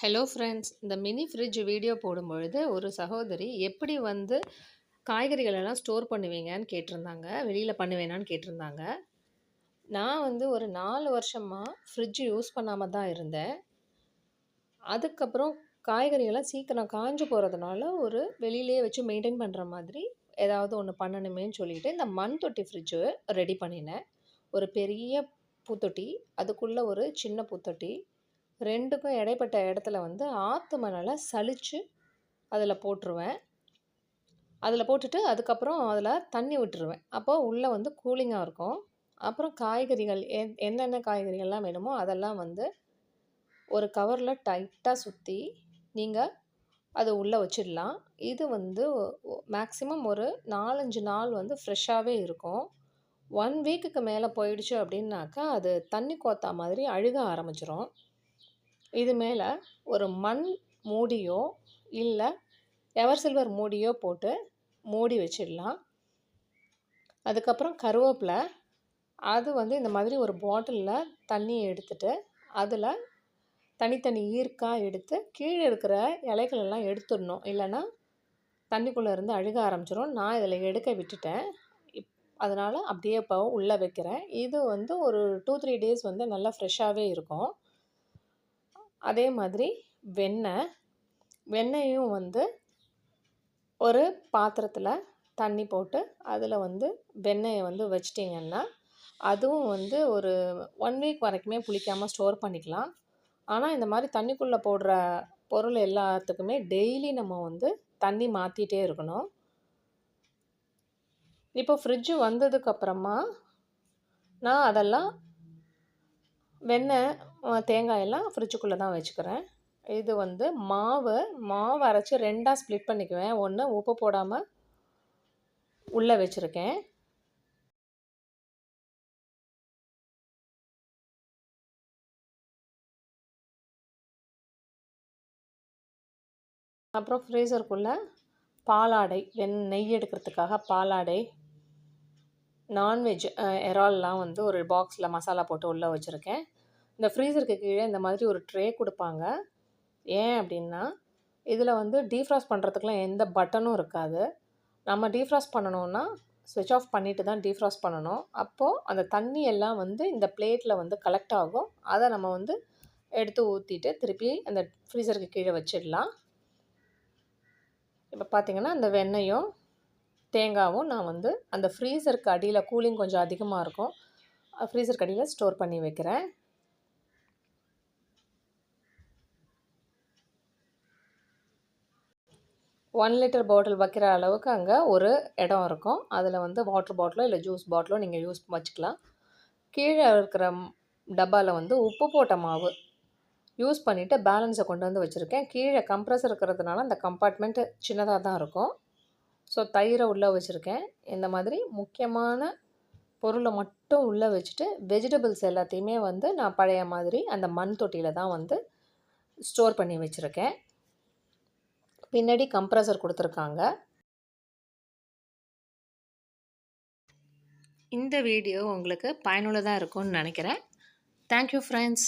Hello friends, இந்த mini fridge video போடும்பொழுது ஒரு சகோதரி எப்படி வந்து காய்கறிகள் எல்லாம் ஸ்டோர் பண்ணுவீங்கன்னு கேட்டிருந்தாங்க. வெளியில் பண்ணுவேனான்னு கேட்டிருந்தாங்க. நான் வந்து ஒரு 4 வருஷமா ஃப்ரிட்ஜ் யூஸ் பண்ணாம தான் இருந்தேன். அதுக்கப்புறம் காய்கறியெல்லாம் சீக்கிரம் காஞ்சு போகிறதுனால ஒரு வெளியிலேயே வச்சு மெயின்டைன் பண்ணுற மாதிரி ஏதாவது ஒன்று பண்ணணுமேன்னு சொல்லிட்டு இந்த மண் தொட்டி ஃப்ரிட்ஜு ரெடி பண்ணினேன். ஒரு பெரிய பூத்தொட்டி, அதுக்குள்ளே ஒரு சின்ன பூத்தொட்டி, 2க்கும் இடைப்பட்ட இடத்துல வந்து ஆத்து மணலை சலிச்சு அதில் போட்டுருவேன். அதில் போட்டுட்டு அதுக்கப்புறம் அதில் தண்ணி விட்டுருவேன். அப்போ உள்ளே வந்து கூலிங்காக இருக்கும். அப்புறம் காய்கறிகள் என்னென்ன காய்கறிகள்லாம் வேணுமோ அதெல்லாம் வந்து ஒரு கவரில் டைட்டாக சுற்றி நீங்கள் அது உள்ளே வச்சிடலாம். இது வந்து மேக்ஸிமம் ஒரு 4, 5 நாள் வந்து ஃப்ரெஷ்ஷாகவே இருக்கும். 1 வீக்குக்கு மேலே போயிடுச்சு அப்படின்னாக்கா அது தண்ணி கோத்தா மாதிரி அழுக ஆரம்பிச்சிரும். இது மேலே ஒரு மண் மூடியோ இல்லை எவர் சில்வர் மூடியோ போட்டு மூடி வச்சிடலாம். அதுக்கப்புறம் கருவேப்பிலை, அது வந்து இந்த மாதிரி ஒரு பாட்டிலில் தண்ணியை எடுத்துட்டு அதில் தனித்தனி ஈர்க்காக எடுத்து கீழே இருக்கிற இலைகளெல்லாம் எடுத்துடணும். இல்லைன்னா தண்ணிக்குள்ளே இருந்து அழுக ஆரம்பிச்சிடும். நான் இதில் எடுக்க விட்டுட்டேன். அதனால் அப்படியே இப்போ உள்ளே வைக்கிறேன். இது வந்து ஒரு 2-3 டேஸ் வந்து நல்லா ஃப்ரெஷ்ஷாகவே இருக்கும். அதே மாதிரி வெண்ணெயும் வந்து ஒரு பாத்திரத்தில் தண்ணி போட்டு அதில் வந்து வெண்ணெயை வந்து வச்சிட்டிங்கன்னா அதுவும் வந்து ஒரு 1 வீக் வரைக்குமே புளிக்காமல் ஸ்டோர் பண்ணிக்கலாம். ஆனால் இந்த மாதிரி தண்ணிக்குள்ளே போடுற பொருள் எல்லாத்துக்குமே டெய்லி நம்ம வந்து தண்ணி மாற்றிட்டே இருக்கணும். இப்போ ஃப்ரிட்ஜு வந்ததுக்கப்புறமா நான் அதெல்லாம் வெண்ணெய், தேங்காயெல்லாம் ஃப்ரிட்ஜுக்குள்ளே தான் வச்சுக்கிறேன். இது வந்து மாவு அரைச்சி 2ஆக ஸ்ப்ளிட் பண்ணிக்குவேன். 1 உப்பு போடாமல் உள்ளே வச்சுருக்கேன். அப்புறம் ஃப்ரீசருக்குள்ளே பாலாடை, நெய் எடுக்கிறதுக்காக பாலாடை, நான்வெஜ் இறால்லாம் வந்து ஒரு பாக்ஸில் மசாலா போட்டு உள்ளே வச்சுருக்கேன். இந்த ஃப்ரீசருக்கு கீழே இந்த மாதிரி ஒரு ட்ரே கொடுப்பாங்க. ஏன் அப்படின்னா இதில் வந்து டீஃப்ராஸ்ட் பண்ணுறதுக்குலாம் எந்த பட்டனும் இருக்காது. நம்ம டீஃப்ராஸ்ட் பண்ணணுன்னா ஸ்விட்ச் ஆஃப் பண்ணிவிட்டு தான் டீஃப்ராஸ்ட் பண்ணணும். அப்போது அந்த தண்ணி எல்லாம் வந்து இந்த பிளேட்டில் வந்து கலெக்ட் ஆகும். அதை நம்ம வந்து எடுத்து ஊற்றிட்டு திருப்பி அந்த ஃப்ரீசருக்கு கீழே வச்சிடலாம். இப்போ பார்த்திங்கன்னா அந்த வெண்ணெயும் தேங்காயும் நான் வந்து அந்த ஃப்ரீசருக்கு அடியில் கூலிங் கொஞ்சம் அதிகமாக இருக்கும். ஃப்ரீசருக்கு அடியில் ஸ்டோர் பண்ணி வைக்கிறேன். ஒன் லிட்டர் பாட்டில் வைக்கிற அளவுக்கு அங்கே ஒரு இடம் இருக்கும். அதில் வந்து வாட்டர் பாட்டிலோ இல்லை ஜூஸ் பாட்டிலோ நீங்கள் வச்சுக்கலாம். கீழே இருக்கிற டப்பாவில் வந்து உப்பு போட்ட மாவு யூஸ் பண்ணிவிட்டு பேலன்ஸை கொண்டு வந்து வச்சுருக்கேன். கீழே கம்ப்ரஸர் இருக்கிறதுனால அந்த கம்பார்ட்மெண்ட்டு சின்னதாக தான் இருக்கும். ஸோ தயிரை உள்ளே வச்சுருக்கேன். இந்த மாதிரி முக்கியமான பொருளை மட்டும் உள்ளே வச்சுட்டு வெஜிடபிள்ஸ் எல்லாத்தையுமே வந்து நான் பழைய மாதிரி அந்த மண் தொட்டியில் தான் வந்து ஸ்டோர் பண்ணி வச்சுருக்கேன். பின்னாடி கம்ப்ரஸர் கொடுத்துருக்காங்க. இந்த வீடியோ உங்களுக்கு பயனுள்ளதாக இருக்கும்னு நினைக்கிறேன். Thank you friends.